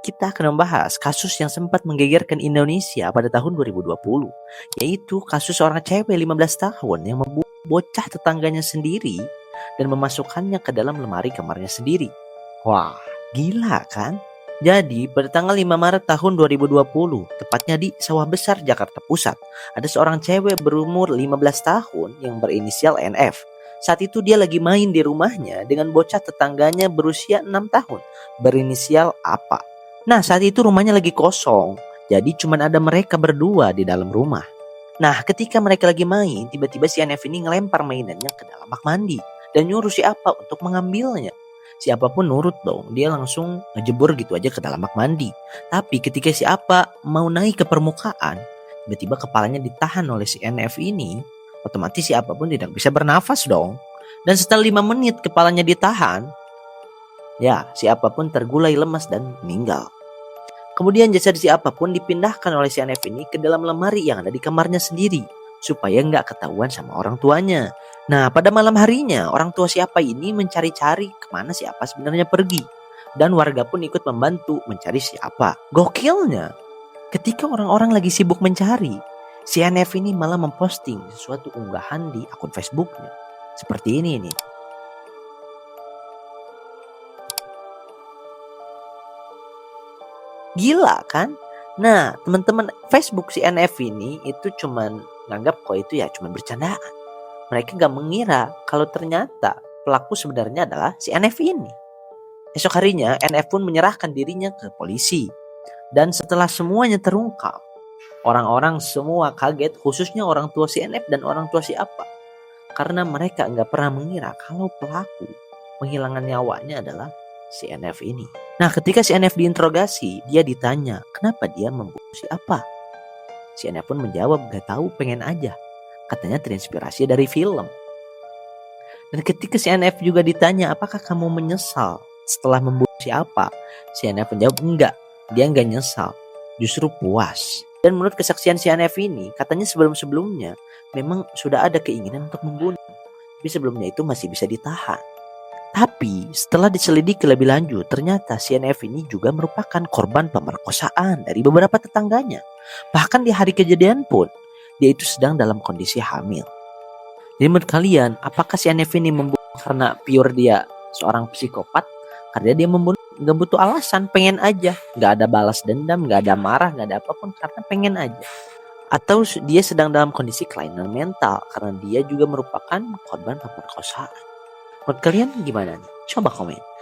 kita akan membahas kasus yang sempat menggegerkan Indonesia pada tahun 2020, yaitu kasus seorang cewek 15 tahun yang membunuh bocah tetangganya sendiri dan memasukkannya ke dalam lemari kamarnya sendiri. Wah, gila kan? Jadi, pada tanggal 5 Maret tahun 2020, tepatnya di Sawah Besar, Jakarta Pusat, ada seorang cewek berumur 15 tahun yang berinisial NF. Saat itu dia lagi main di rumahnya dengan bocah tetangganya berusia 6 tahun, berinisial apa. Nah, saat itu rumahnya lagi kosong, jadi cuma ada mereka berdua di dalam rumah. Nah, ketika mereka lagi main, tiba-tiba si NF ini ngelempar mainannya ke dalam bak mandi dan nyuruh si apa untuk mengambilnya. Siapapun nurut dong, dia langsung ngejebur gitu aja ke dalam bak mandi. Tapi ketika si apa mau naik ke permukaan, tiba-tiba kepalanya ditahan oleh si NF ini. Otomatis si apapun tidak bisa bernafas dong. Dan setelah 5 menit kepalanya ditahan, ya si apapun tergulai lemas dan meninggal. Kemudian jasad si apapun dipindahkan oleh si NF ini ke dalam lemari yang ada di kamarnya sendiri, supaya nggak ketahuan sama orang tuanya. Nah, pada malam harinya orang tua siapa ini mencari-cari kemana siapa sebenarnya pergi. Dan warga pun ikut membantu mencari siapa. Gokilnya, ketika orang-orang lagi sibuk mencari, si NF ini malah memposting sesuatu unggahan di akun Facebooknya. Seperti ini nih. Gila kan? Nah, teman-teman Facebook si NF ini itu cuman nganggap kok itu ya cuman bercandaan. Mereka gak mengira kalau ternyata pelaku sebenarnya adalah si NF ini. Esok harinya NF pun menyerahkan dirinya ke polisi. Dan setelah semuanya terungkap, orang-orang semua kaget, khususnya orang tua si NF dan orang tua si apa. Karena mereka gak pernah mengira kalau pelaku penghilangan nyawanya adalah si NF ini. Nah, ketika si NF diinterogasi, dia ditanya kenapa dia membunuh si apa. Si NF pun menjawab gak tahu, pengen aja. Katanya terinspirasi dari film. Dan ketika si NF juga ditanya apakah kamu menyesal setelah membunuh si apa, si NF menjawab enggak, dia enggak nyesal, justru puas. Dan menurut kesaksian si NF ini, katanya sebelum-sebelumnya memang sudah ada keinginan untuk membunuh, tapi sebelumnya itu masih bisa ditahan. Tapi setelah diselidiki lebih lanjut, ternyata si NF ini juga merupakan korban pemerkosaan dari beberapa tetangganya. Bahkan di hari kejadian pun dia itu sedang dalam kondisi hamil. Jadi menurut kalian, apakah si NF ini membunuh karena pure dia seorang psikopat? Karena dia membunuh gak butuh alasan, pengen aja. Gak ada balas dendam, gak ada marah, gak ada apapun, karena pengen aja. Atau dia sedang dalam kondisi kelainan mental karena dia juga merupakan korban pemerkosaan. Menurut kalian gimana nih? Coba komen.